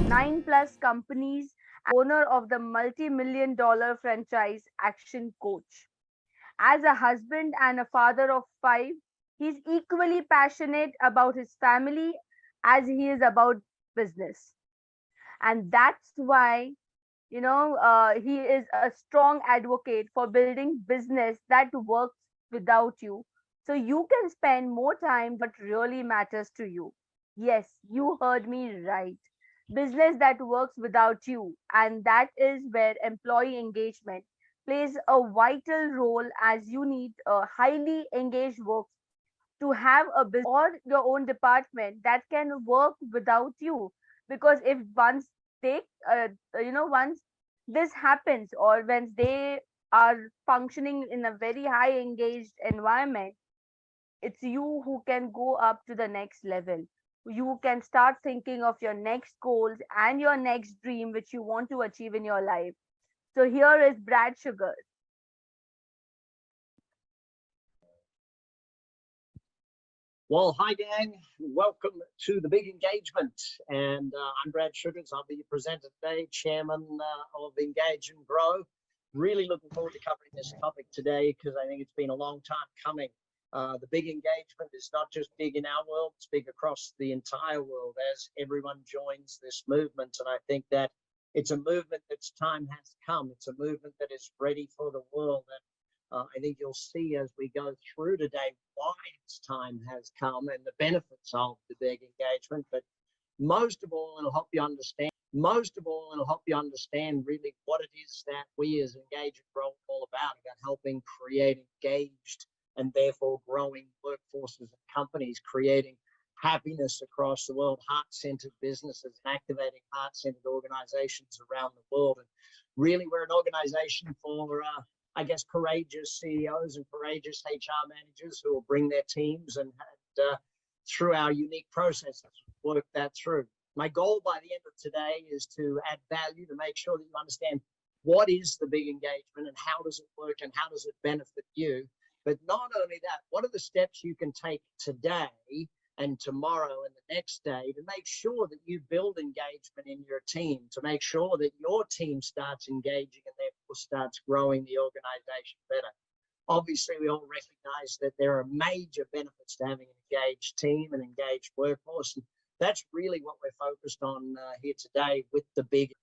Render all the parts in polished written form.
9+ companies, owner of the multi-million dollar franchise ActionCOACH. As a husband and a father of five, he's equally passionate about his family as he is about business. And that's why, he is a strong advocate for building business that works without you. So you can spend more time what really matters to you. Yes, you heard me right. Business that works without you. And that is where employee engagement plays a vital role, as you need a highly engaged work to have a business or your own department that can work without you. Because if once they once this happens, or when they are functioning in a very high engaged environment, it's you who can go up to the next level. You can start thinking of your next goals and your next dream which you want to achieve in your life. So here is Brad Sugar. Well, hi, gang. Welcome to the big engagement. And I'm Brad Sugars. I'll be your presenter today, chairman of Engage and Grow. Really looking forward to covering this topic today because I think it's been a long time coming. The big engagement is not just big in our world, it's big across the entire world as everyone joins this movement. And I think that it's a movement that's time has come. It's a movement that is ready for the world. And I think you'll see as we go through today why its time has come and the benefits of the big engagement. But most of all, it'll help you understand. Most of all, it'll help you understand really what it is that we as Engage and Grow are all about helping create engaged and therefore growing workforces and companies, creating happiness across the world, heart-centered businesses, and activating heart-centered organizations around the world. And really, we're an organization for courageous CEOs and courageous HR managers who will bring their teams and through our unique processes, work that through. My goal by the end of today is to add value, to make sure that you understand what is the big engagement and how does it work and how does it benefit you. But not only that, what are the steps you can take today and tomorrow and the next day to make sure that you build engagement in your team, to make sure that your team starts engaging and therefore starts growing the organization better. Obviously, we all recognize that there are major benefits to having an engaged team and engaged workforce. And that's really what we're focused on here today with the big.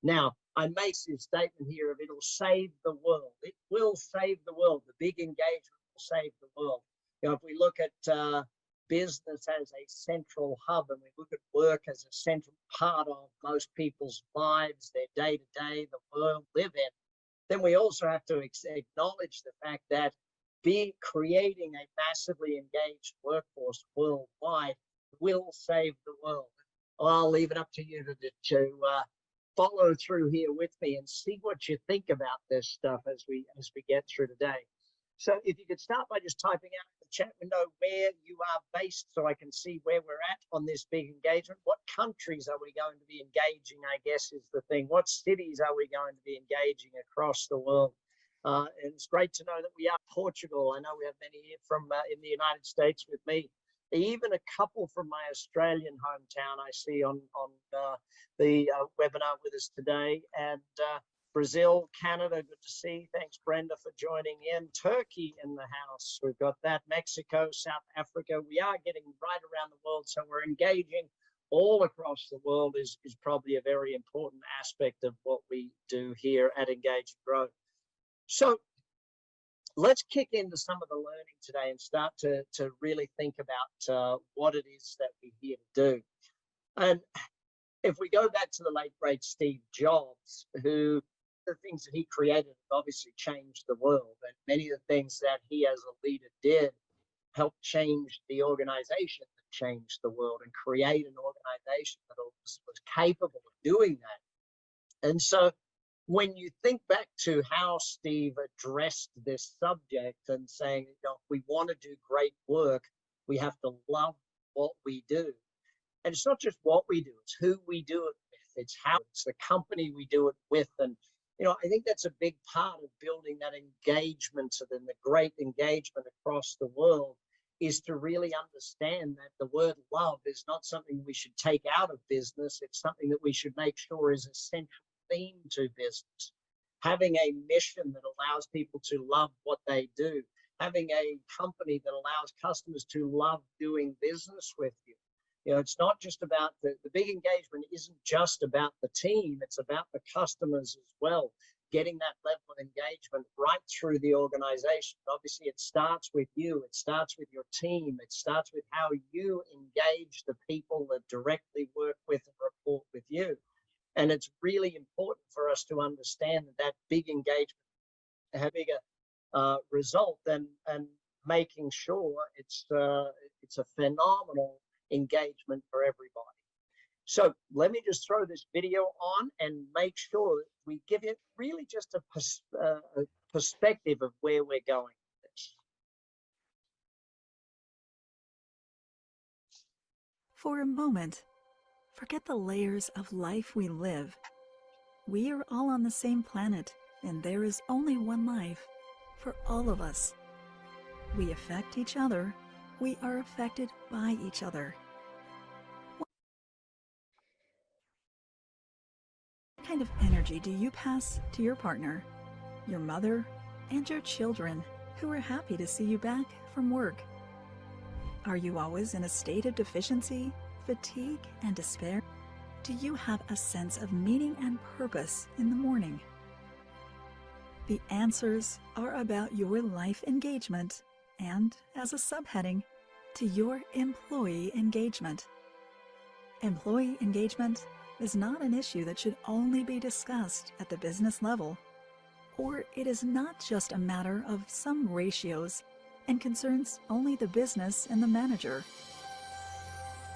Now, I make this statement here of it'll save the world. It will save the world. The big engagement will save the world. If we look at business as a central hub and we look at work as a central part of most people's lives, their day-to-day, the world live in, then we also have to acknowledge the fact that creating a massively engaged workforce worldwide will save the world. I'll leave it up to you to follow through here with me and see what you think about this stuff as we get through today. So if you could start by just typing out in the chat window where you are based so I can see where we're at on this big engagement. What countries are we going to be engaging, I guess, is the thing. What cities are we going to be engaging across the world? And it's great to know that we are Portugal. I know we have many here from in the United States with me. Even a couple from my Australian hometown I see on the webinar with us today. And Brazil, Canada, good to see. Thanks, Brenda, for joining in. Turkey in the house. We've got that. Mexico, South Africa. We are getting right around the world. So we're engaging all across the world is probably a very important aspect of what we do here at Engage and Grow. So let's kick into some of the learning today and start to really think about what it is that we're here to do. And if we go back to the late, great Steve Jobs, who the things that he created obviously changed the world. And many of the things that he as a leader did helped change the organization that changed the world and create an organization that was capable of doing that. And so when you think back to how Steve addressed this subject and saying, if we want to do great work, we have to love what we do. And it's not just what we do, it's who we do it with. It's how, it's the company we do it with. And I think that's a big part of building that engagement and the great engagement across the world is to really understand that the word love is not something we should take out of business. It's something that we should make sure is a central theme to business. Having a mission that allows people to love what they do, having a company that allows customers to love doing business with you. You know, it's not just about the big engagement isn't just about the team, it's about the customers as well, getting that level of engagement right through the organization. Obviously, it starts with you, it starts with your team, it starts with how you engage the people that directly work with and report with you. And it's really important for us to understand that big engagement, having a result and making sure it's a phenomenal engagement for everybody. So let me just throw this video on and make sure that we give it really just a perspective of where we're going with this. For a moment, forget the layers of life we live. We are all on the same planet, and there is only one life for all of us. We affect each other. We are affected by each other. What kind of energy do you pass to your partner, your mother, and your children who are happy to see you back from work? Are you always in a state of deficiency, fatigue, and despair? Do you have a sense of meaning and purpose in the morning? The answers are about your life engagement and, as a subheading, to your employee engagement. Employee engagement is not an issue that should only be discussed at the business level, or it is not just a matter of some ratios and concerns only the business and the manager.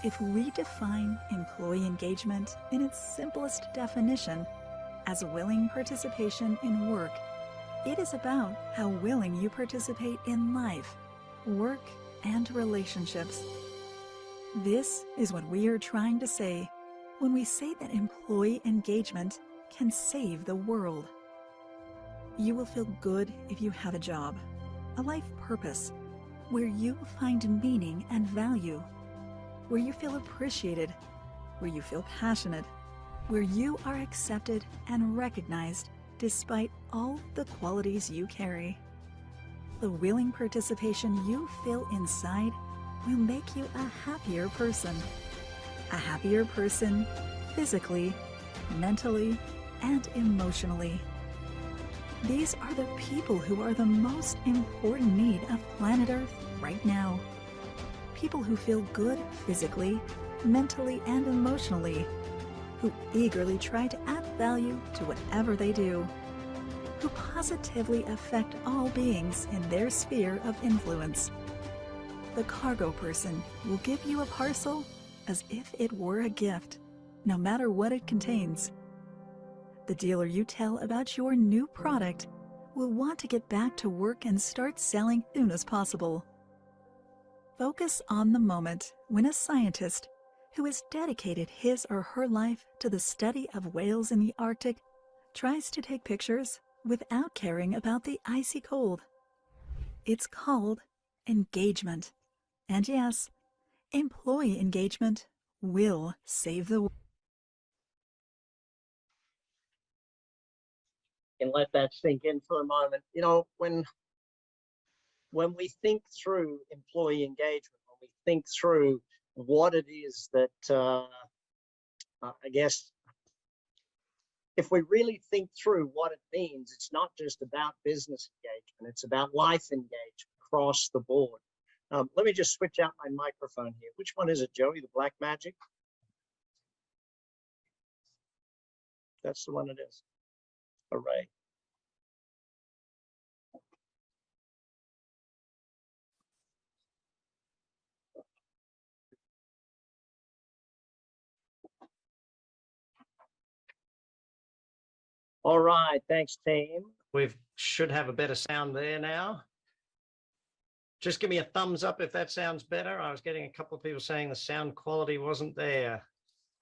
If we define employee engagement in its simplest definition as willing participation in work, it is about how willing you participate in life, work, and relationships. This is what we are trying to say when we say that employee engagement can save the world. You will feel good if you have a job, a life purpose, where you find meaning and value, where you feel appreciated, where you feel passionate, where you are accepted and recognized despite all the qualities you carry. The willing participation you feel inside will make you a happier person. A happier person physically, mentally, and emotionally. These are the people who are the most important need of planet Earth right now. People who feel good physically, mentally, and emotionally, who eagerly try to add value to whatever they do, who positively affect all beings in their sphere of influence. The cargo person will give you a parcel as if it were a gift, no matter what it contains. The dealer you tell about your new product will want to get back to work and start selling as soon as possible. Focus on the moment when a scientist who has dedicated his or her life to the study of whales in the Arctic tries to take pictures without caring about the icy cold. It's called engagement. And yes, employee engagement will save the world. And let that sink in for a moment. You know, when we think through employee engagement, when we think through what it is that I guess if we really think through what it means, it's not just about business engagement, it's about life engagement across the board. Let me just switch out my microphone here. Which one is it, Joey? The Black Magic? That's the one it is. Hooray. All right, thanks, team. We should have a better sound there now. Just give me a thumbs up if that sounds better. I was getting a couple of people saying the sound quality wasn't there.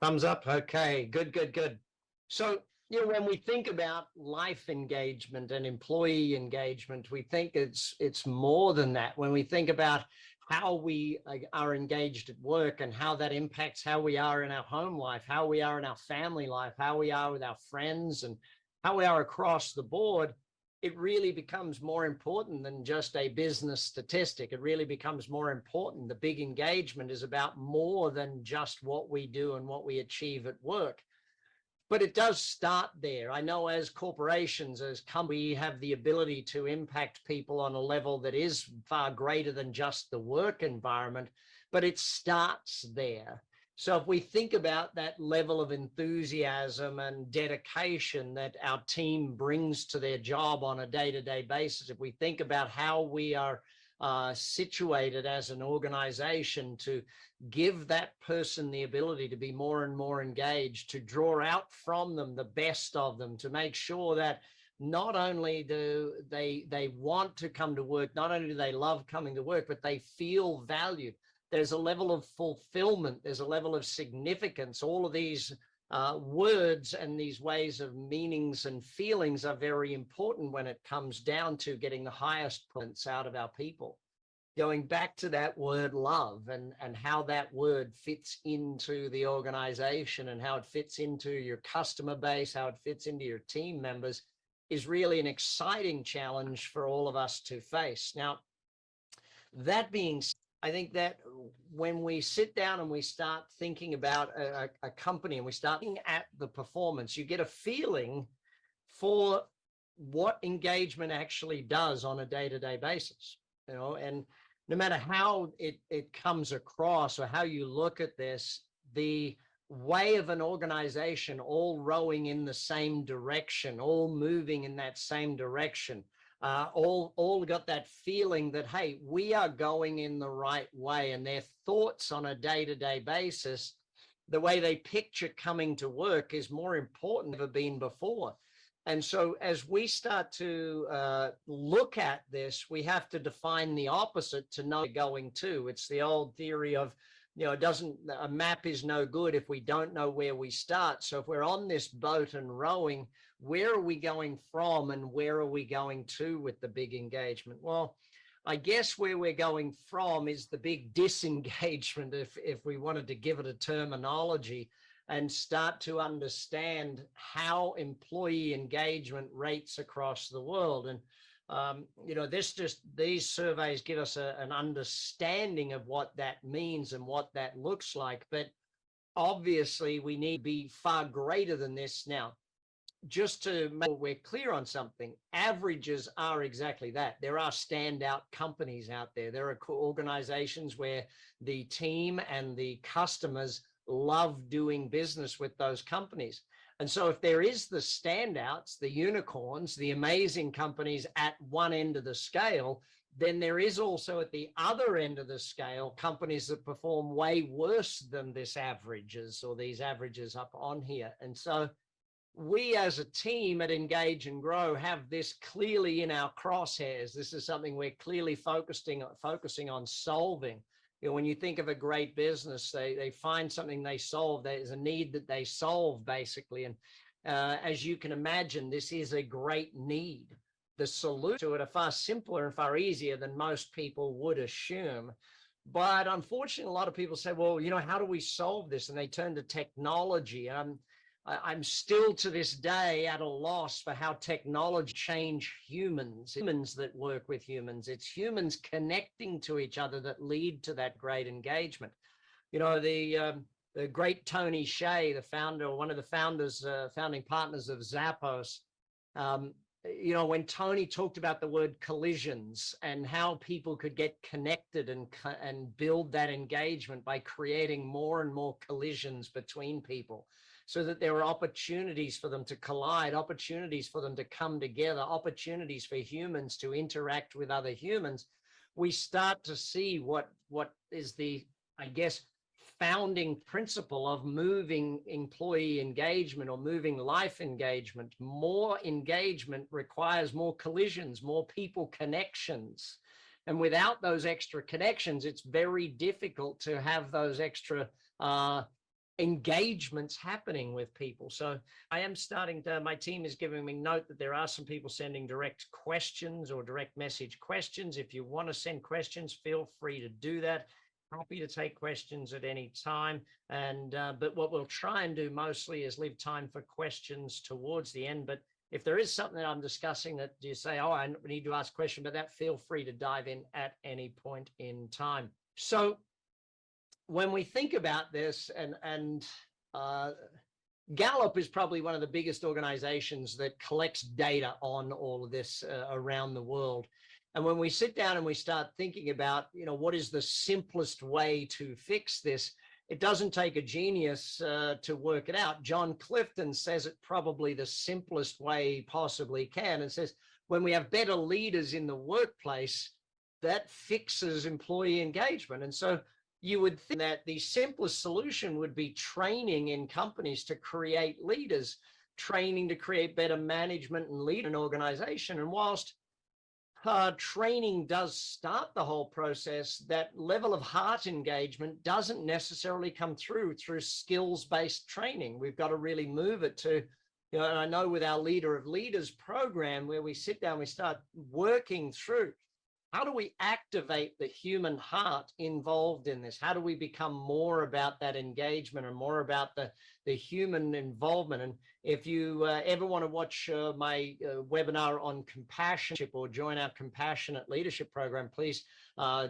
Thumbs up. Okay, good, good, good. So, you know, when we think about life engagement and employee engagement, we think it's more than that. When we think about how we are engaged at work and how that impacts how we are in our home life, how we are in our family life, how we are with our friends, and how we are across the board, it really becomes more important than just a business statistic. It really becomes more important. The big engagement is about more than just what we do and what we achieve at work. But it does start there. I know as corporations, as companies, we have the ability to impact people on a level that is far greater than just the work environment, but it starts there. So if we think about that level of enthusiasm and dedication that our team brings to their job on a day-to-day basis, if we think about how we are situated as an organization to give that person the ability to be more and more engaged, to draw out from them the best of them, to make sure that not only do they want to come to work, not only do they love coming to work, but they feel valued. There's a level of fulfillment, there's a level of significance. All of these words and these ways of meanings and feelings are very important when it comes down to getting the highest points out of our people. Going back to that word love and how that word fits into the organization and how it fits into your customer base, how it fits into your team members is really an exciting challenge for all of us to face. Now, that being said, I think that when we sit down and we start thinking about a company and we start looking at the performance, you get a feeling for what engagement actually does on a day-to-day basis, and no matter how it comes across or how you look at this, the way of an organization all rowing in the same direction, all moving in that same direction, all got that feeling that, hey, we are going in the right way, and their thoughts on a day-to-day basis, the way they picture coming to work is more important than ever been before. And so as we start to look at this, we have to define the opposite to know where we're going to. It's the old theory of, a map is no good if we don't know where we start. So if we're on this boat and rowing, where are we going from and where are we going to with the big engagement? Well, I guess where we're going from is the big disengagement, if we wanted to give it a terminology, and start to understand how employee engagement rates across the world. And these surveys give us an understanding of what that means and what that looks like. But obviously, we need to be far greater than this. Now, just to make sure we're clear on something, averages are exactly that. There are standout companies out there. There are organizations where the team and the customers love doing business with those companies. And so if there is the standouts, the unicorns, the amazing companies at one end of the scale, then there is also at the other end of the scale companies that perform way worse than this averages or these averages up on here. And so we as a team at Engage and Grow have this clearly in our crosshairs. This is something we're clearly focusing on solving. When you think of a great business, they find something they solve. There's a need that they solve, basically. And as you can imagine, this is a great need. The solution to it are far simpler and far easier than most people would assume. But unfortunately, a lot of people say, well, how do we solve this? And they turn to technology. I'm still to this day at a loss for how technology change humans that work with humans. It's humans connecting to each other that lead to that great engagement. The great Tony Hsieh, the founder, one of the founders, founding partners of Zappos, when Tony talked about the word collisions and how people could get connected and build that engagement by creating more and more collisions between people, so that there are opportunities for them to collide, opportunities for them to come together, opportunities for humans to interact with other humans, we start to see what is the, I guess, founding principle of moving employee engagement or moving life engagement. More engagement requires more collisions, more people connections. And without those extra connections, it's very difficult to have those extra engagements happening with people. So I am starting to, my team is giving me note that there are some people sending direct questions or direct message questions. If you want to send questions, feel free to do that. Happy to take questions at any time. And but what we'll try and do mostly is leave time for questions towards the end. But if there is something that I'm discussing that you say, oh, I need to ask a question, but that, feel free to dive in at any point in time. So when we think about this, and Gallup is probably one of the biggest organizations that collects data on all of this around the world. And when we sit down and we start thinking about, what is the simplest way to fix this, it doesn't take a genius to work it out. John Clifton says it probably the simplest way possibly can, and says, when we have better leaders in the workplace, that fixes employee engagement. And so you would think that the simplest solution would be training in companies to create leaders, training to create better management and lead an organization. And whilst training does start the whole process, that level of heart engagement doesn't necessarily come through skills-based training. We've got to really move it to, and I know with our Leader of Leaders program, where we sit down, we start working through, how do we activate the human heart involved in this? How do we become more about that engagement and more about the human involvement? And if you ever want to watch my webinar on compassion or join our Compassionate Leadership program, please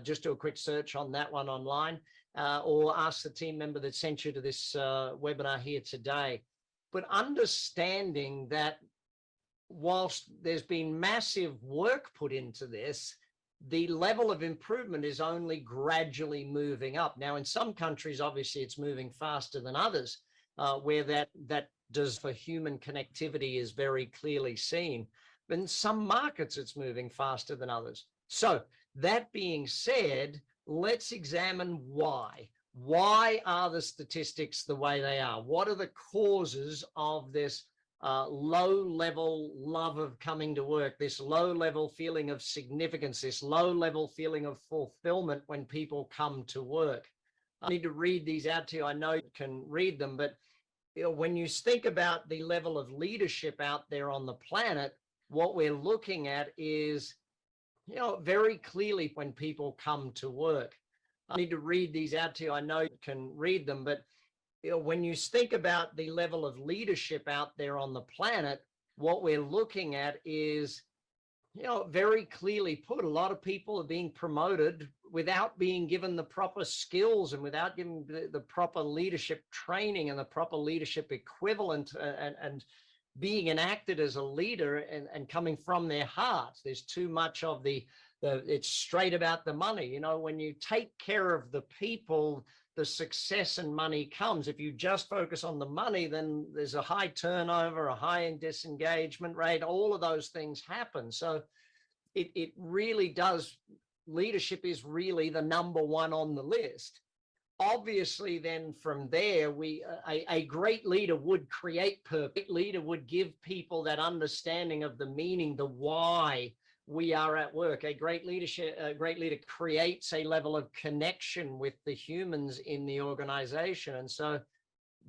just do a quick search on that one online, or ask the team member that sent you to this webinar here today. But understanding that whilst there's been massive work put into this, the level of improvement is only gradually moving up. Now, in some countries, obviously, it's moving faster than others, where that does for human connectivity is very clearly seen. But in some markets, it's moving faster than others. So that being said, let's examine why. Why are the statistics the way they are? What are the causes of this low-level love of coming to work, this low-level feeling of significance, this low-level feeling of fulfillment when people come to work? I need to read these out to you. I know you can read them, but when you think about the level of leadership out there on the planet, what we're looking at is, very clearly when people come to work. I need to read these out to you. I know you can read them, but when you think about the level of leadership out there on the planet, what we're looking at is, very clearly put, a lot of people are being promoted without being given the proper skills and without giving the proper leadership training and the proper leadership equivalent, and being enacted as a leader and coming from their heart. There's too much of it's straight about the money. When you take care of the people, the success and money comes. If you just focus on the money, then there's a high turnover, a high disengagement rate, all of those things happen. So it really does, leadership is really the number one on the list. Obviously, then from there, a great leader would create purpose. A leader would give people that understanding of the meaning, the why we are at work. A great leader creates a level of connection with the humans in the organization. And so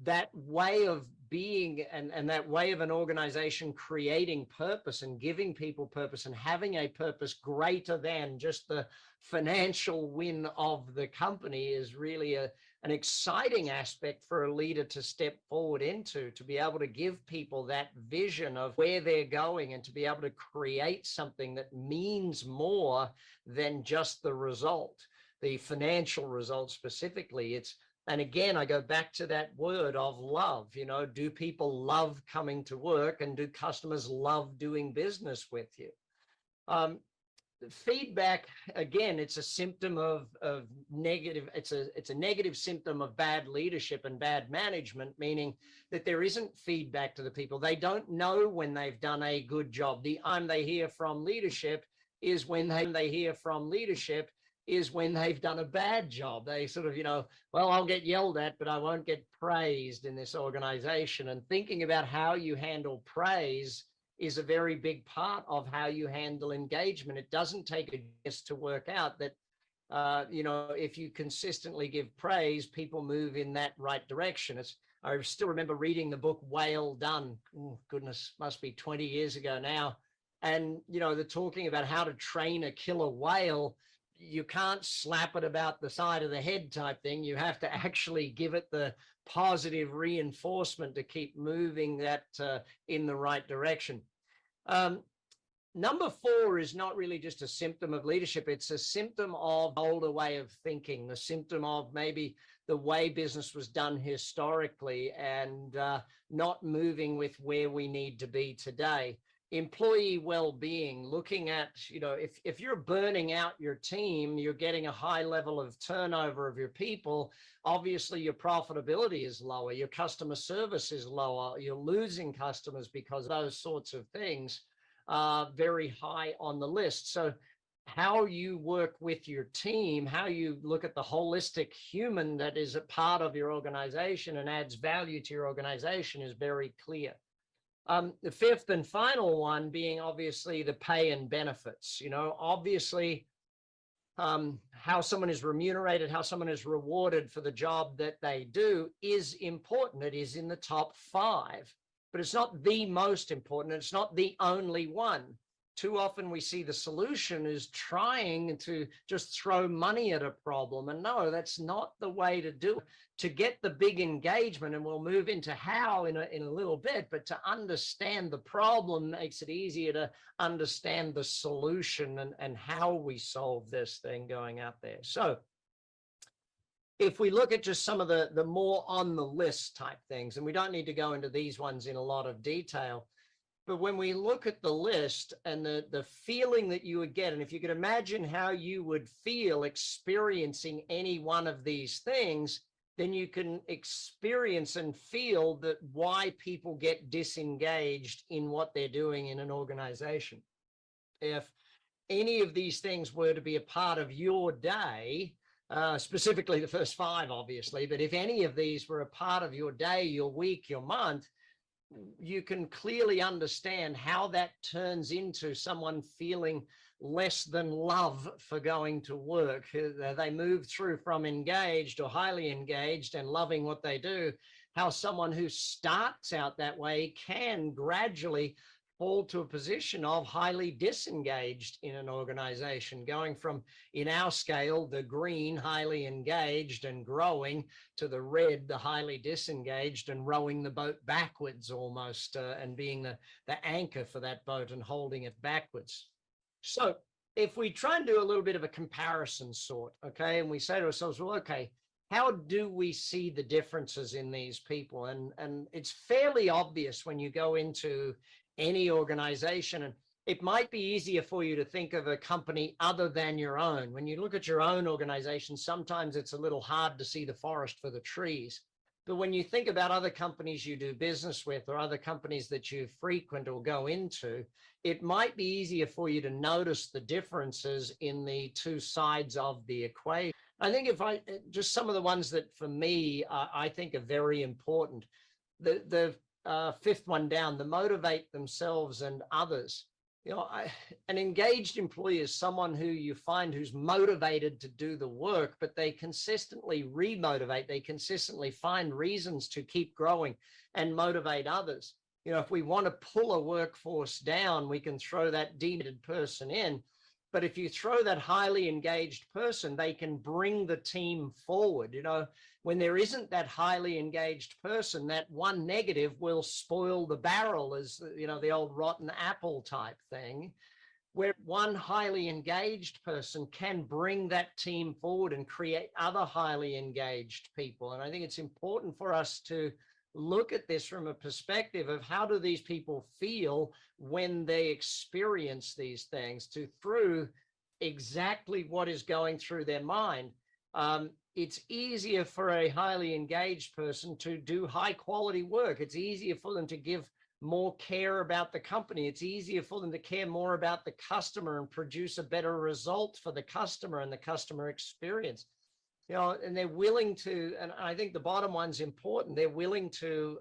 that way of being and that way of an organization creating purpose and giving people purpose and having a purpose greater than just the financial win of the company is really an exciting aspect for a leader to step forward into, to be able to give people that vision of where they're going and to be able to create something that means more than just the result, the financial result specifically. And again, I go back to that word of love. Do people love coming to work, and do customers love doing business with you? Feedback, again, it's a symptom of negative. It's a negative symptom of bad leadership and bad management, meaning that there isn't feedback to the people. They don't know when they've done a good job. The time they hear from leadership is when they hear from leadership is when they've done a bad job. They sort of, well, I'll get yelled at, but I won't get praised in this organization. And thinking about how you handle praise is a very big part of how you handle engagement. It doesn't take a genius to work out that if you consistently give praise, people move in that right direction. I still remember reading the book Whale Done. Oh, goodness, must be 20 years ago now. And, they're talking about how to train a killer whale. You can't slap it about the side of the head type thing. You have to actually give it the positive reinforcement to keep moving that in the right direction. Number 4 is not really just a symptom of leadership. It's a symptom of older way of thinking, the symptom of maybe the way business was done historically and not moving with where we need to be today. Employee well-being, looking at, if you're burning out your team, you're getting a high level of turnover of your people, obviously your profitability is lower, your customer service is lower, you're losing customers because of those sorts of things. Very high on the list. So how you work with your team, how you look at the holistic human that is a part of your organization and adds value to your organization is very clear. The 5th and final one being obviously the pay and benefits. Obviously how someone is remunerated, how someone is rewarded for the job that they do is important. It is in the top 5. But it's not the most important. It's not the only one. Too often we see the solution is trying to just throw money at a problem. And no, that's not the way to do it. To get the big engagement, and we'll move into how in a little bit, but to understand the problem makes it easier to understand the solution and how we solve this thing going out there. So if we look at just some of the more on the list type things, and we don't need to go into these ones in a lot of detail, but when we look at the list and the feeling that you would get, and if you could imagine how you would feel experiencing any one of these things, then you can experience and feel that why people get disengaged in what they're doing in an organization. If any of these things were to be a part of your day, specifically the first 5, obviously, but if any of these were a part of your day, your week, your month, you can clearly understand how that turns into someone feeling less than love for going to work. They move through from engaged or highly engaged and loving what they do, how someone who starts out that way can gradually fall to a position of highly disengaged in an organization, going from, in our scale, the green, highly engaged and growing, to the red, the highly disengaged, and rowing the boat backwards almost, and being the anchor for that boat and holding it backwards. So if we try and do a little bit of a comparison sort, okay, and we say to ourselves, well, okay, how do we see the differences in these people? And it's fairly obvious when you go into any organization, and it might be easier for you to think of a company other than your own. When you look at your own organization, sometimes it's a little hard to see the forest for the trees. But when you think about other companies you do business with or other companies that you frequent or go into, it might be easier for you to notice the differences in the two sides of the equation. I think just some of the ones that for me, I think are very important. The 5th one down, the motivate themselves and others. An engaged employee is someone who you find who's motivated to do the work, but they consistently remotivate. They consistently find reasons to keep growing and motivate others. If we want to pull a workforce down, we can throw that demotivated person in. But if you throw that highly engaged person, they can bring the team forward. When there isn't that highly engaged person, that one negative will spoil the barrel, as the old rotten apple type thing, where one highly engaged person can bring that team forward and create other highly engaged people. And I think it's important for us to look at this from a perspective of how do these people feel when they experience these things, through exactly what is going through their mind. It's easier for a highly engaged person to do high quality work. It's easier for them to give more care about the company. It's easier for them to care more about the customer and produce a better result for the customer and the customer experience. And they're willing to, and I think the bottom one's important, they're willing to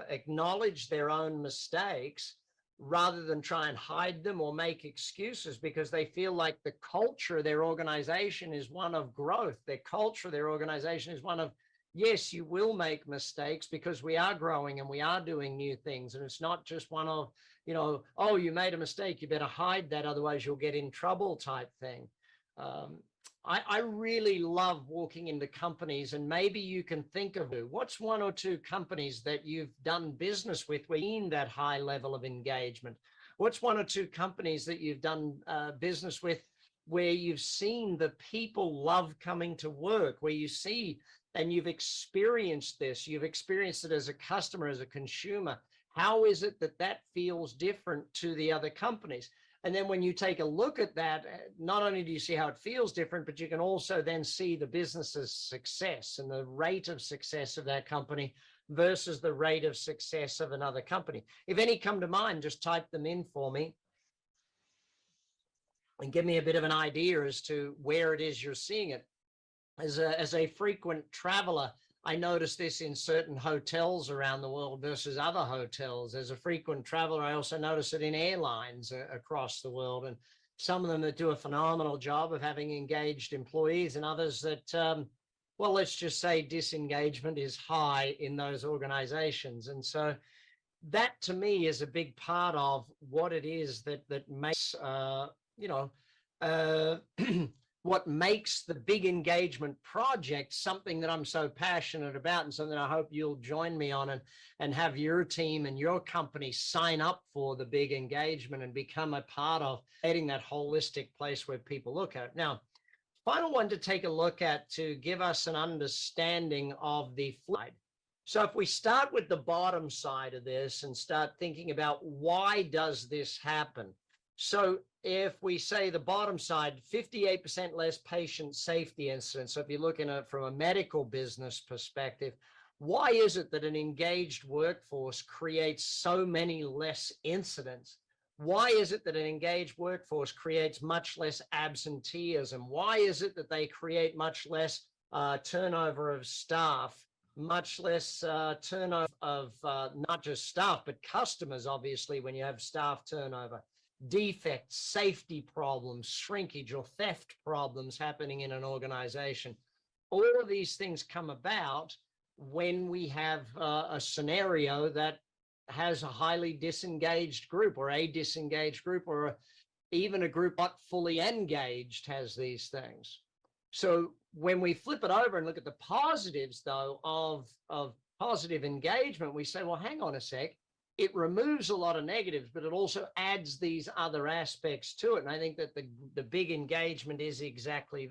acknowledge their own mistakes rather than try and hide them or make excuses, because they feel like the culture of their organization is one of growth. Their culture of their organization is one of, yes, you will make mistakes because we are growing and we are doing new things. And it's not just one of, oh, you made a mistake, you better hide that, otherwise you'll get in trouble type thing. I really love walking into companies, and maybe you can think of what's one or two companies that you've done business with where you've seen that high level of engagement. What's one or two companies that you've done business with where you've seen the people love coming to work, where you see, and you've experienced this, you've experienced it as a customer, as a consumer. How is it that that feels different to the other companies? And then when you take a look at that, not only do you see how it feels different, but you can also then see the business's success and the rate of success of that company versus the rate of success of another company. If any come to mind, just type them in for me and give me a bit of an idea as to where it is you're seeing it. As a frequent traveler, I notice this in certain hotels around the world versus other hotels. As a frequent traveler, I also notice it in airlines across the world, and some of them that do a phenomenal job of having engaged employees, and others that, well, let's just say disengagement is high in those organizations. And so that to me is a big part of what it is that makes, what makes the big engagement project something that I'm so passionate about, and something I hope you'll join me on and have your team and your company sign up for the big engagement and become a part of creating that holistic place where people look at it. Now, final one to take a look at to give us an understanding of the slide. So if we start with the bottom side of this and start thinking about why does this happen? So if we say the bottom side, 58% less patient safety incidents. So if you're looking at it from a medical business perspective, why is it that an engaged workforce creates so many less incidents? Why is it that an engaged workforce creates much less absenteeism? Why is it that they create much less turnover of staff, much less turnover of not just staff, but customers, obviously, when you have staff turnover? Defects, safety problems, shrinkage or theft problems happening in an organization. All of these things come about when we have a scenario that has a highly disengaged group, or a disengaged group, or even a group not fully engaged has these things. So when we flip it over and look at the positives, though, of positive engagement, we say, well, hang on a sec. It removes a lot of negatives, but it also adds these other aspects to it. And I think that the big engagement is exactly.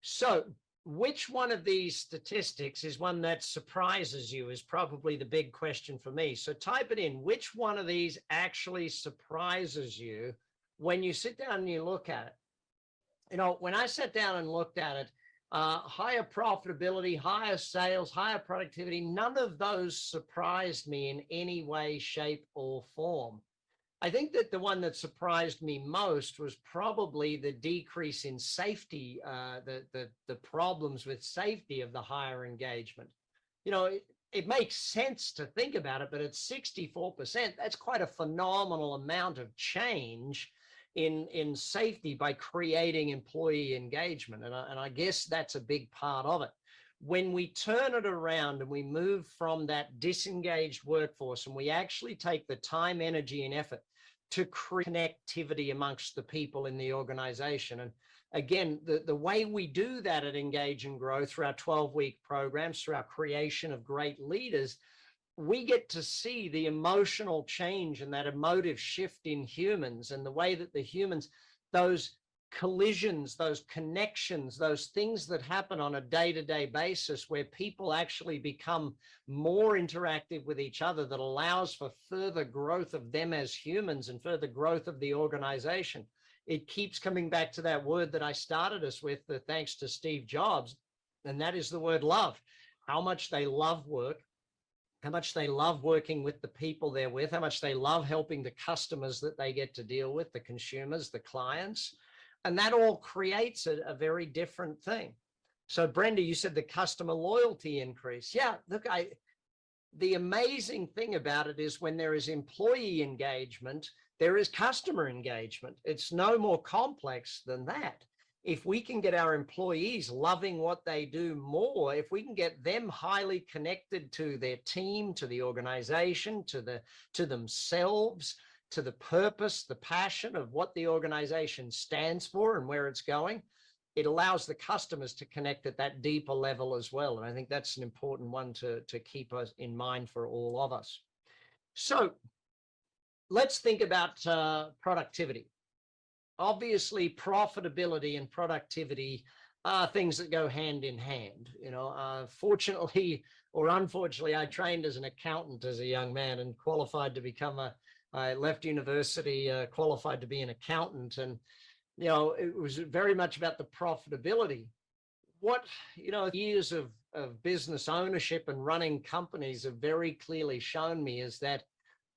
So which one of these statistics is one that surprises you is probably the big question for me. So type it in. Which one of these actually surprises you when you sit down and you look at it? When I sat down and looked at it, higher profitability, higher sales, higher productivity, none of those surprised me in any way, shape, or form. I think that the one that surprised me most was probably the decrease in safety, the problems with safety of the higher engagement. It makes sense to think about it, but at 64%, that's quite a phenomenal amount of change in safety by creating employee engagement. And I guess that's a big part of it. When we turn it around and we move from that disengaged workforce and we actually take the time, energy, and effort to create connectivity amongst the people in the organization. And again, the way we do that at Engage and Grow through our 12-week programs, through our creation of great leaders, we get to see the emotional change and that emotive shift in humans, and the way that the humans, those collisions, those connections, those things that happen on a day-to-day basis where people actually become more interactive with each other, that allows for further growth of them as humans and further growth of the organization. It keeps coming back to that word that I started us with, thanks to Steve Jobs, and that is the word love. How much they love work, how much they love working with the people they're with, how much they love helping the customers that they get to deal with, the consumers, the clients. And that all creates a very different thing. So Brenda, you said the customer loyalty increase. Yeah, look, the amazing thing about it is when there is employee engagement, there is customer engagement. It's no more complex than that. If we can get our employees loving what they do more, if we can get them highly connected to their team, to the organization, to themselves, to the purpose, the passion of what the organization stands for and where it's going, it allows the customers to connect at that deeper level as well. And I think that's an important one to keep us in mind for all of us. So let's think about productivity. Obviously, profitability and productivity are things that go hand in hand. Fortunately or unfortunately, I trained as an accountant as a young man and qualified to become I left university qualified to be an accountant, and it was very much about the profitability. What years of business ownership and running companies have very clearly shown me is that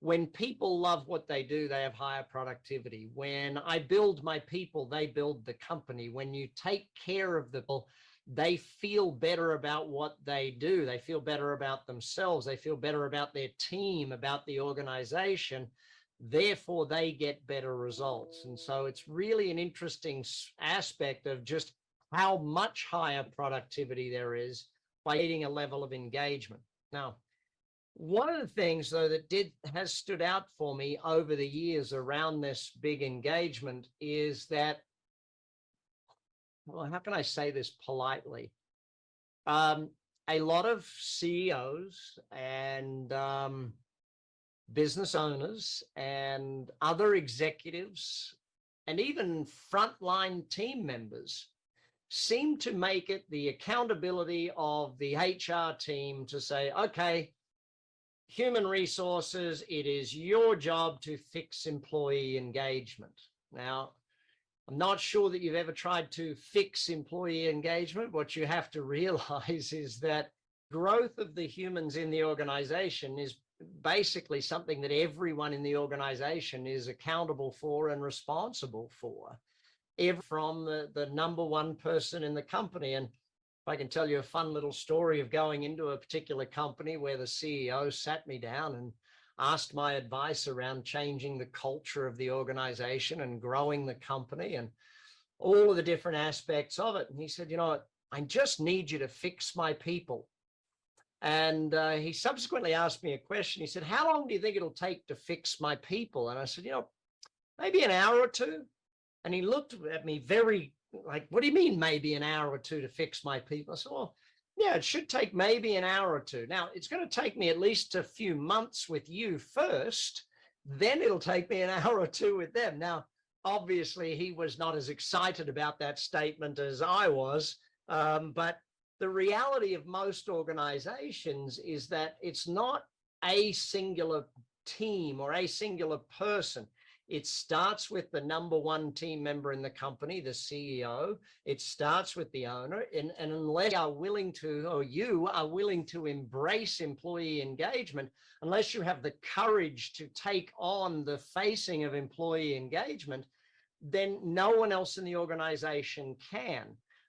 when people love what they do, they have higher productivity. When I build my people, they build the company. When you take care of the people, they feel better about what they do. They feel better about themselves. They feel better about their team, about the organization. Therefore, they get better results. And so it's really an interesting aspect of just how much higher productivity there is by getting a level of engagement. Now, one of the things, though, that has stood out for me over the years around this big engagement is that, well, how can I say this politely? A lot of CEOs and business owners and other executives and even frontline team members seem to make it the accountability of the HR team to say, okay, human resources, it is your job to fix employee engagement. Now, I'm not sure that you've ever tried to fix employee engagement. What you have to realize is that growth of the humans in the organization is basically something that everyone in the organization is accountable for and responsible for, from the number one person in the company. And if I can tell you a fun little story of going into a particular company where the CEO sat me down and asked my advice around changing the culture of the organization and growing the company and all of the different aspects of it. And he said, I just need you to fix my people. And he subsequently asked me a question. He said, how long do you think it'll take to fix my people? And I said, maybe an hour or two. And he looked at me very like, what do you mean maybe an hour or two to fix my people? I said, well, yeah, it should take maybe an hour or two. Now, it's going to take me at least a few months with you first. Then it'll take me an hour or two with them. Now, obviously, he was not as excited about that statement as I was. But the reality of most organizations is that it's not a singular team or a singular person. It starts with the number one team member in the company, the CEO. It starts with the owner. And unless you are willing to, or you are willing to embrace employee engagement, unless you have the courage to take on the facing of employee engagement, then no one else in the organization can.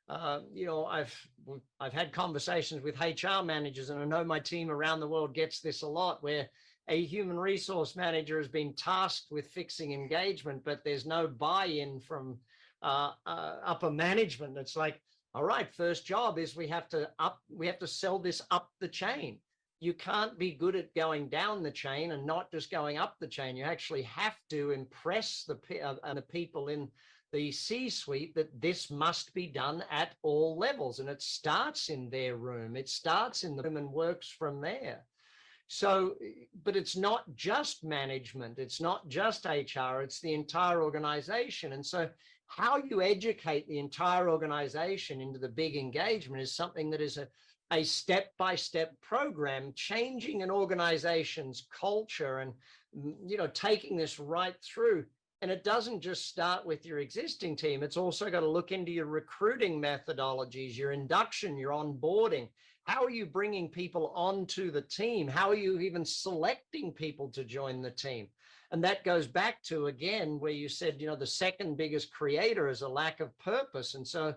I've had conversations with HR managers, and I know my team around the world gets this a lot, where a human resource manager has been tasked with fixing engagement, but there's no buy-in from upper management. It's like, all right, first job is we have to sell this up the chain. You can't be good at going down the chain and not just going up the chain. You actually have to impress the people in the C-suite that this must be done at all levels. And it starts in their room. It starts in the room and works from there. So, but it's not just management. It's not just HR. It's the entire organization. And so how you educate the entire organization into the big engagement is something that is a step-by-step program, changing an organization's culture and, taking this right through. And it doesn't just start with your existing team. It's also got to look into your recruiting methodologies, your induction, your onboarding. How are you bringing people onto the team? How are you even selecting people to join the team? And that goes back to, again, where you said, the second biggest creator is a lack of purpose. And so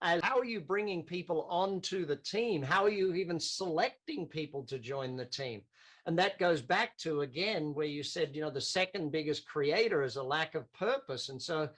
As how are you bringing people onto the team? How are you even selecting people to join the team? And that goes back to, again, where you said, the second biggest creator is a lack of purpose. And so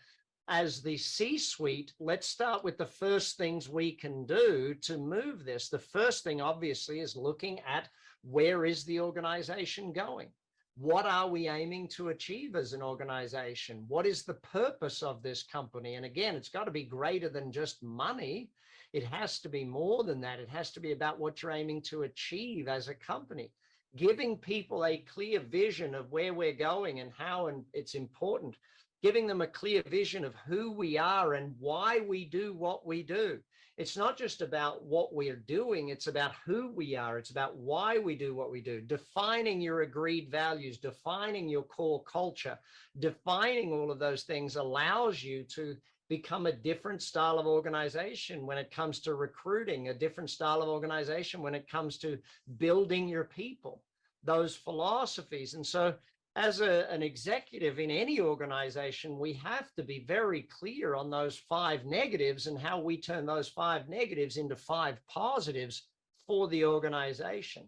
as the C-suite, let's start with the first things we can do to move this. The first thing, obviously, is looking at where is the organization going? What are we aiming to achieve as an organization? What is the purpose of this company? And again, it's got to be greater than just money. It has to be more than that. It has to be about what you're aiming to achieve as a company. Giving people a clear vision of where we're going and how, and it's important. Giving them a clear vision of who we are and why we do what we do. It's not just about what we're doing, it's about who we are. It's about why we do what we do. Defining your agreed values, defining your core culture, defining all of those things allows you to become a different style of organization when it comes to recruiting, a different style of organization when it comes to building your people, those philosophies. And so as an executive in any organization, we have to be very clear on those 5 negatives and how we turn those 5 negatives into 5 positives for the organization.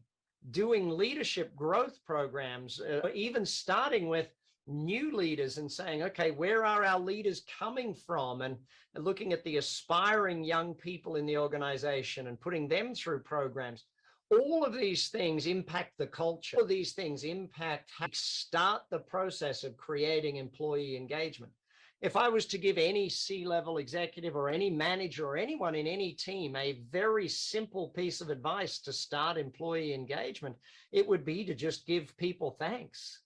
Doing leadership growth programs, even starting with new leaders and saying, okay, where are our leaders coming from? And looking at the aspiring young people in the organization and putting them through programs. All of these things impact the culture. All of these things impact how we start the process of creating employee engagement. If I was to give any C-level executive or any manager or anyone in any team a very simple piece of advice to start employee engagement, it would be to just give people thanks.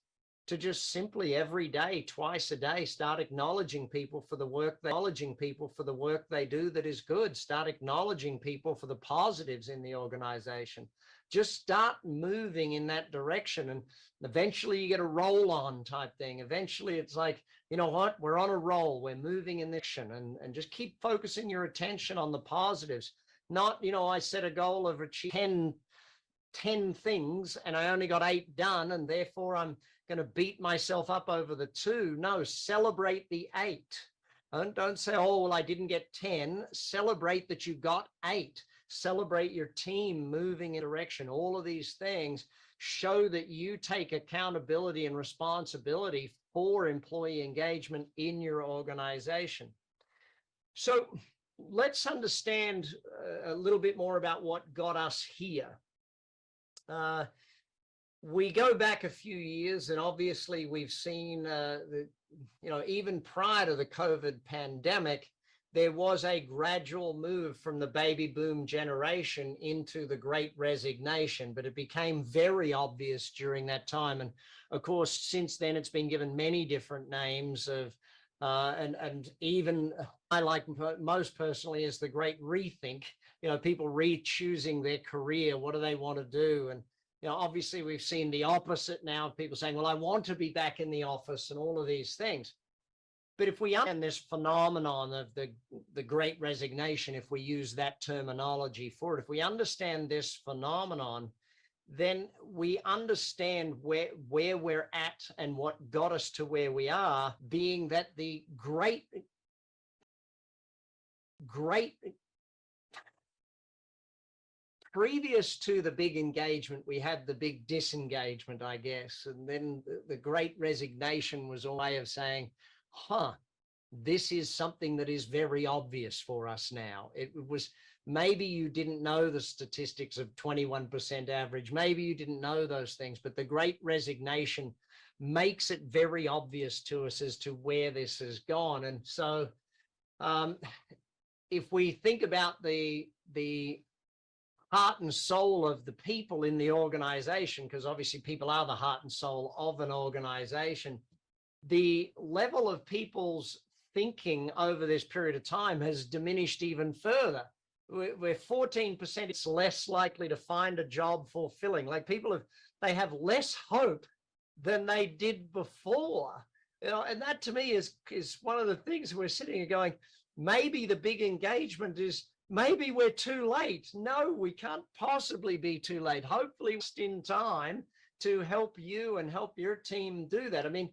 To just simply every day, twice a day, start acknowledging people for the work they do that is good. Start acknowledging people for the positives in the organization. Just start moving in that direction. And eventually you get a roll on type thing. Eventually it's like, you know what, we're on a roll. We're moving in this direction, and just keep focusing your attention on the positives. Not, I set a goal of achieving 10 things and I only got 8 done, and therefore I'm going to beat myself up over the 2. No, celebrate the 8. And don't say, oh, well, I didn't get 10. Celebrate that you got 8. Celebrate your team moving in a direction. All of these things show that you take accountability and responsibility for employee engagement in your organization. So let's understand a little bit more about what got us here. We go back a few years, and obviously we've seen, even prior to the COVID pandemic, there was a gradual move from the baby boom generation into the Great Resignation, but it became very obvious during that time. And of course, since then, it's been given many different names of, and even I like most personally is the Great Rethink. People re-choosing their career. What do they want to do? And obviously we've seen the opposite now, people saying, well, I want to be back in the office and all of these things. But if we understand this phenomenon of the Great Resignation, if we use that terminology for it, if we understand this phenomenon, then we understand where we're at and what got us to where we are, being that the great previous to the big engagement, we had the big disengagement, I guess. And then the Great Resignation was a way of saying, this is something that is very obvious for us now. It was, maybe you didn't know the statistics of 21% average. Maybe you didn't know those things, but the Great Resignation makes it very obvious to us as to where this has gone. And so if we think about the heart and soul of the people in the organization, because obviously people are the heart and soul of an organization, the level of people's thinking over this period of time has diminished even further. We're 14% it's less likely to find a job fulfilling. Like they have less hope than they did before. And that to me is one of the things we're sitting here going, maybe the big engagement is, maybe we're too late. No, we can't possibly be too late. Hopefully just in time to help you and help your team do that. I mean,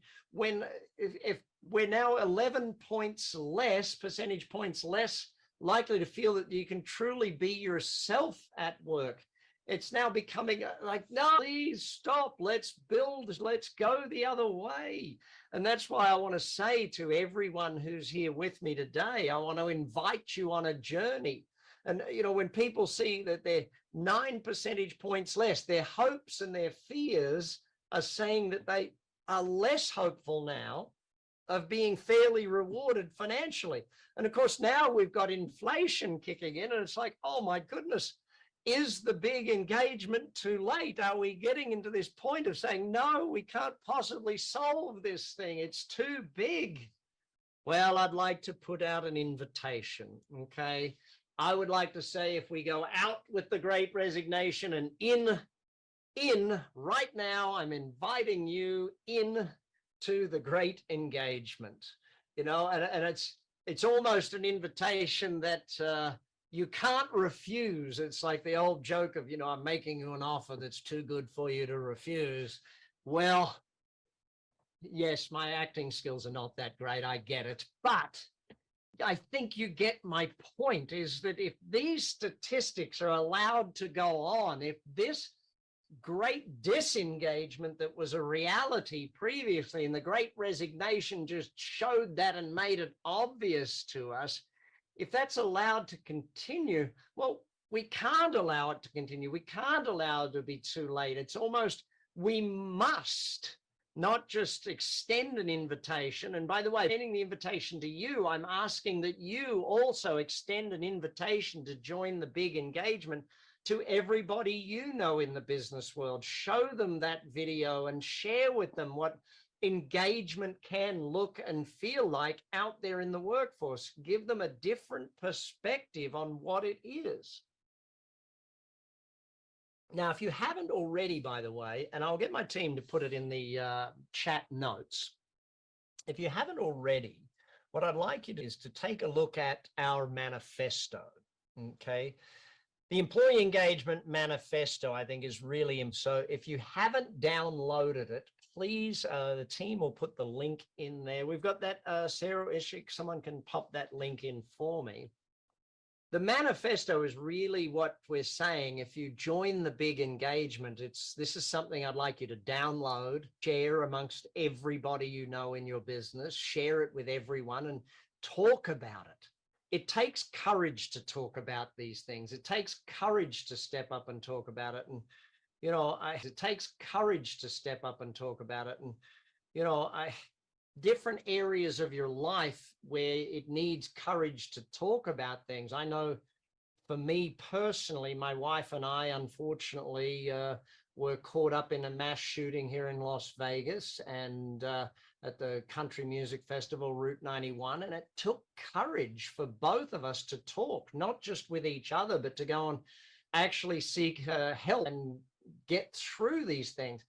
if we're now 11 points less, percentage points less likely to feel that you can truly be yourself at work. It's now becoming like, no, please stop. Let's build. Let's go the other way. And that's why I want to say to everyone who's here with me today, I want to invite you on a journey. And, you know, when people see that they're 9 percentage points less, their hopes and their fears are saying that they are less hopeful now of being fairly rewarded financially. And of course, now we've got inflation kicking in, and it's like, oh my goodness, is the big engagement too late? Are we getting into this point of saying, no, we can't possibly solve this thing, it's too big? Well, I'd like to put out an invitation, okay? I would like to say, if we go out with the great resignation and in right now, I'm inviting you in to the great engagement, you know, and it's almost an invitation that you can't refuse. It's like the old joke of, you know, I'm making you an offer that's too good for you to refuse. Well, yes, my acting skills are not that great, I get it, but I think you get my point, is that if these statistics are allowed to go on, if this great disengagement that was a reality previously, and the great resignation just showed that and made it obvious to us, if that's allowed to continue, well, we can't allow it to continue. We can't allow it to be too late. It's almost, we must not just extend an invitation. And by the way, extending the invitation to you, I'm asking that you also extend an invitation to join the big engagement to everybody you know in the business world. Show them that video and share with them what engagement can look and feel like out there in the workforce. Give them a different perspective on what it is. Now, if you haven't already, by the way, and I'll get my team to put it in the chat notes, if you haven't already, what I'd like you to do is to take a look at our manifesto, okay? The Employee Engagement Manifesto, I think, is really, so if you haven't downloaded it, please, the team will put the link in there. We've got that, Sarah, someone can pop that link in for me. The manifesto is really what we're saying. If you join the big engagement, this is something I'd like you to download, share amongst everybody you know in your business, share it with everyone and talk about it. It takes courage to talk about these things. It takes courage to step up and talk about it. And, you know, it takes courage to step up and talk about it. And, you know, different areas of your life where it needs courage to talk about things. I know for me personally, my wife and I, unfortunately, were caught up in a mass shooting here in Las Vegas and at the Country Music Festival, Route 91. And it took courage for both of us to talk, not just with each other, but to go and actually seek help and get through these things.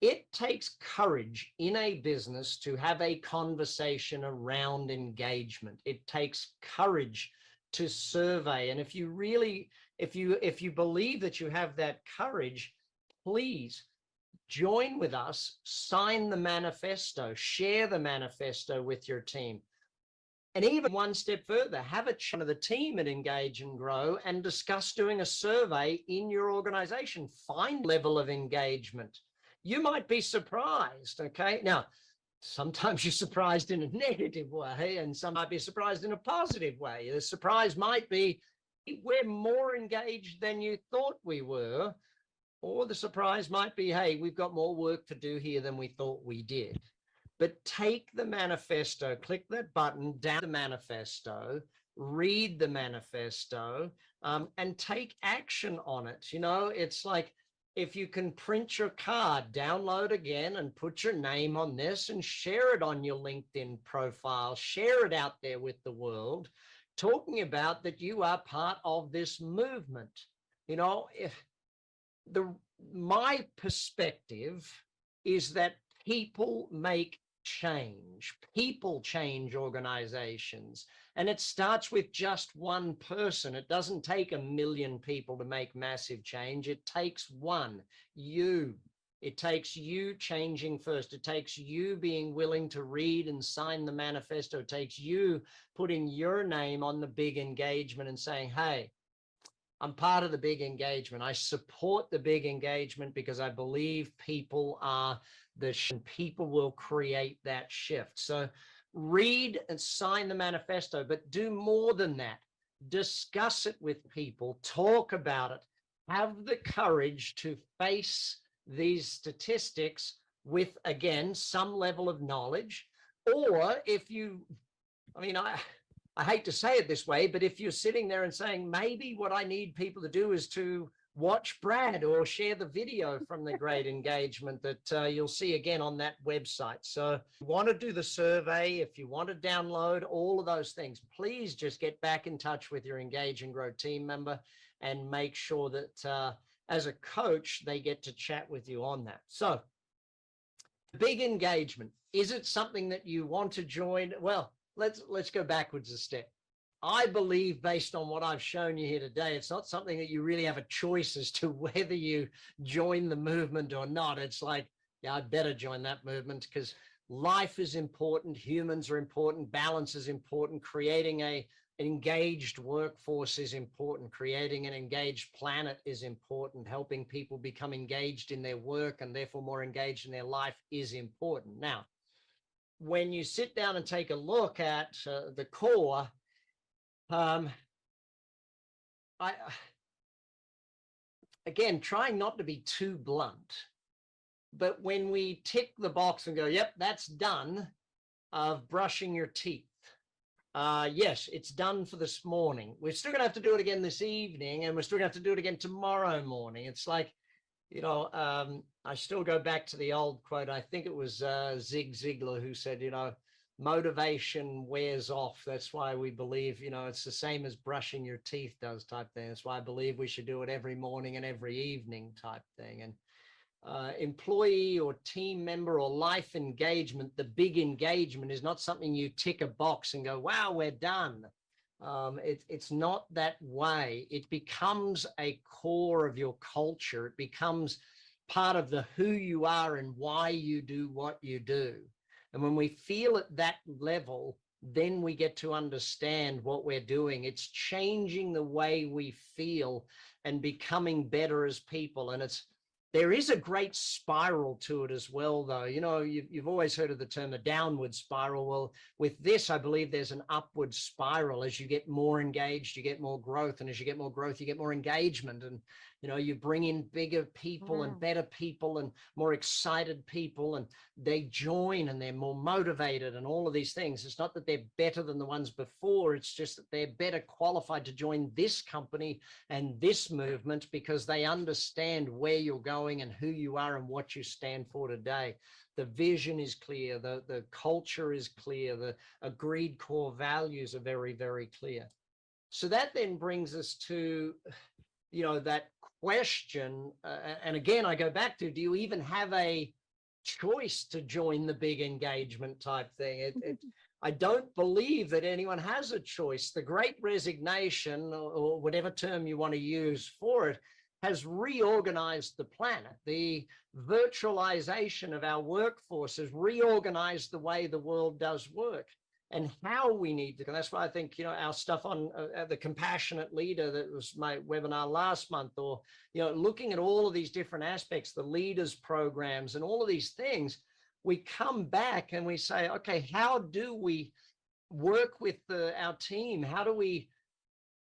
It takes courage in a business to have a conversation around engagement. It takes courage to survey. And if you really, if you believe that you have that courage, please join with us, sign the manifesto, share the manifesto with your team. And even one step further, have a chat with the team at Engage and Grow and discuss doing a survey in your organization. Find level of engagement. You might be surprised, okay? Now, sometimes you're surprised in a negative way, and some might be surprised in a positive way. The surprise might be, we're more engaged than you thought we were. Or the surprise might be, hey, we've got more work to do here than we thought we did. But take the manifesto, click that button, down the manifesto, read the manifesto, and take action on it. You know, it's like, if you can print your card, download again and put your name on this and share it on your LinkedIn profile, share it out there with the world, talking about that you are part of this movement. You know, my perspective is that people make change. People change organizations. And it starts with just one person. It doesn't take 1 million people to make massive change. It takes one, you. It takes you changing first. It takes you being willing to read and sign the manifesto. It takes you putting your name on the big engagement and saying, hey, I'm part of the big engagement. I support the big engagement because I believe people are people will create that shift. So read and sign the manifesto, but do more than that. Discuss it with people, talk about it, have the courage to face these statistics with, again, some level of knowledge. Or if you, I mean, I hate to say it this way, but if you're sitting there and saying, maybe what I need people to do is to watch Brad or share the video from the great engagement that you'll see again on that website. So if you want to do the survey, if you want to download all of those things, please just get back in touch with your Engage and Grow team member and make sure that as a coach, they get to chat with you on that. So big engagement, is it something that you want to join? Well, let's go backwards a step. I believe, based on what I've shown you here today, it's not something that you really have a choice as to whether you join the movement or not. It's like, yeah, I'd better join that movement because life is important, humans are important, balance is important, creating an engaged workforce is important, creating an engaged planet is important, helping people become engaged in their work and therefore more engaged in their life is important. Now, when you sit down and take a look at the core, again, trying not to be too blunt, but when we tick the box and go, yep, that's done, of brushing your teeth. Yes, it's done for this morning. We're still going to have to do it again this evening, and we're still going to have to do it again tomorrow morning. It's like, you know, I still go back to the old quote. I think it was Zig Ziglar who said, you know, motivation wears off. That's why we believe, you know, it's the same as brushing your teeth does type thing. That's why I believe we should do it every morning and every evening type thing. And employee or team member or life engagement, the big engagement is not something you tick a box and go, wow, we're done. It's not that way. It becomes a core of your culture. It becomes part of the who you are and why you do what you do. And when we feel at that level, then we get to understand what we're doing. It's changing the way we feel and becoming better as people. And there is a great spiral to it as well, though. You know, you've always heard of the term a downward spiral. Well, with this, I believe there's an upward spiral. As you get more engaged, you get more growth. And as you get more growth, you get more engagement. And, you know, you bring in bigger people and better people and more excited people, and they join and they're more motivated and all of these things. It's not that they're better than the ones before. It's just that they're better qualified to join this company and this movement because they understand where you're going and who you are and what you stand for today. The vision is clear. The culture is clear. The agreed core values are very, very clear. So that then brings us to, you know, that question. And again, I go back to, do you even have a choice to join the big engagement type thing? I don't believe that anyone has a choice. The Great Resignation, or whatever term you want to use for it, has reorganized the planet. The virtualization of our workforce has reorganized the way the world does work and how we need to. And that's why I think, you know, our stuff on the compassionate leader, that was my webinar last month, or, you know, looking at all of these different aspects, the leaders programs and all of these things, we come back and we say, okay, how do we work with our team? How do we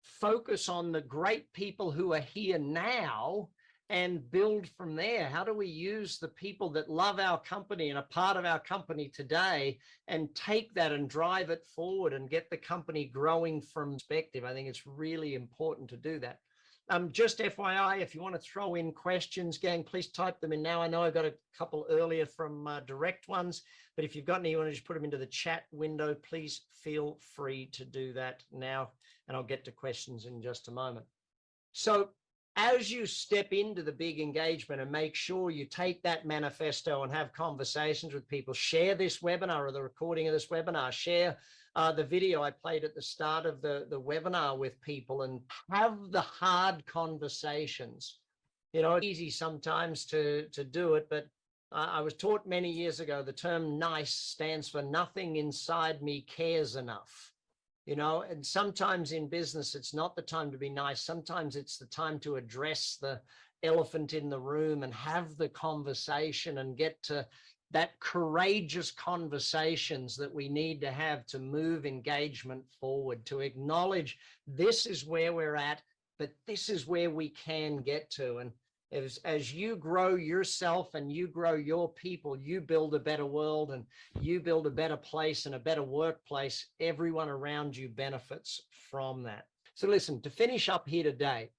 focus on the great people who are here now and build from there? How do we use the people that love our company and are part of our company today and take that and drive it forward and get the company growing from perspective? I think it's really important to do that. Just FYI, if you want to throw in questions, gang, please type them in now. I know I got a couple earlier from direct ones, but if you've got any, you want to just put them into the chat window, please feel free to do that now, and I'll get to questions in just a moment. So as you step into the big engagement, and make sure you take that manifesto and have conversations with people, share this webinar or the recording of this webinar, share the video I played at the start of the webinar with people, and have the hard conversations. You know, it's easy sometimes to do it, but I was taught many years ago the term nice stands for nothing inside me cares enough. You know, and sometimes in business, it's not the time to be nice. Sometimes it's the time to address the elephant in the room and have the conversation and get to that courageous conversations that we need to have to move engagement forward, to acknowledge this is where we're at, but this is where we can get to. And as you grow yourself and you grow your people, you build a better world and you build a better place and a better workplace. Everyone around you benefits from that. So listen, to finish up here today,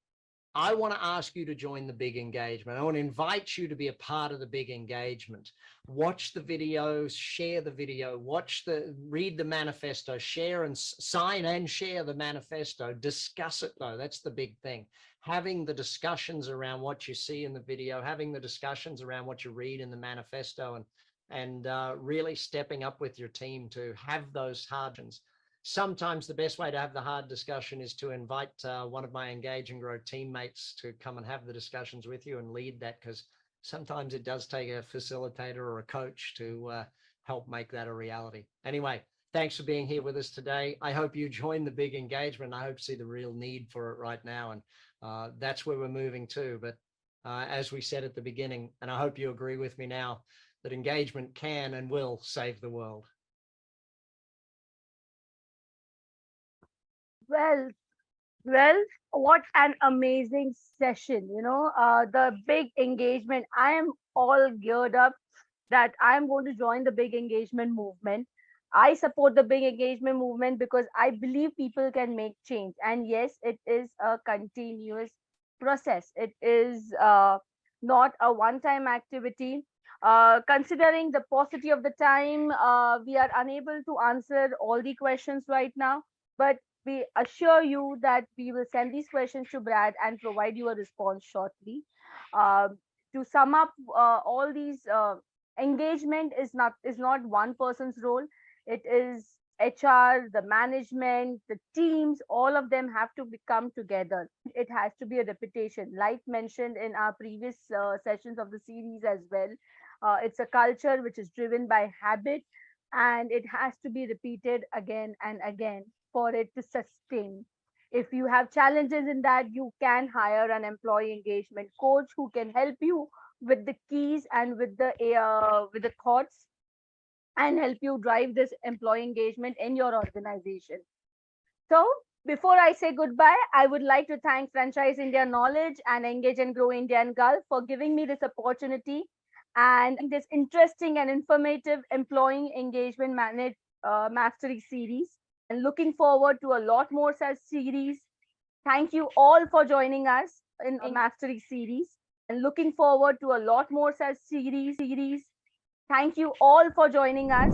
I want to ask you to join the big engagement. I want to invite you to be a part of the big engagement. Watch the videos, share the video, read the manifesto, share and sign and share the manifesto. Discuss it though. That's the big thing. Having the discussions around what you see in the video, having the discussions around what you read in the manifesto, and really stepping up with your team to have those hard discussions. Sometimes the best way to have the hard discussion is to invite one of my Engage and Grow teammates to come and have the discussions with you and lead that, because sometimes it does take a facilitator or a coach to help make that a reality. Anyway, thanks for being here with us today. I hope you join the big engagement. I hope to see the real need for it right now. And that's where we're moving to. But as we said at the beginning, and I hope you agree with me now, that engagement can and will save the world. Well, what an amazing session, the big engagement. I am all geared up that I'm going to join the big engagement movement. I support the big engagement movement because I believe people can make change. And yes, it is a continuous process. It is not a one-time activity. Considering the paucity of the time, we are unable to answer all the questions right now. But we assure you that we will send these questions to Brad and provide you a response shortly. Uh, to sum up, all these engagement is not one person's role. It is HR, the management, the teams, all of them have to come together. It has to be a repetition, like mentioned in our previous sessions of the series as well. It's a culture which is driven by habit, and it has to be repeated again and again for it to sustain. If you have challenges in that, you can hire an employee engagement coach who can help you with the keys and with the thoughts, and help you drive this employee engagement in your organization. So, before I say goodbye, I would like to thank Franchise India Knowledge and Engage and Grow India and Gulf for giving me this opportunity and this interesting and informative employee engagement mastery series. And looking forward to a lot more such series. Thank you all for joining us in a mastery series. And looking forward to a lot more such series. Thank you all for joining us.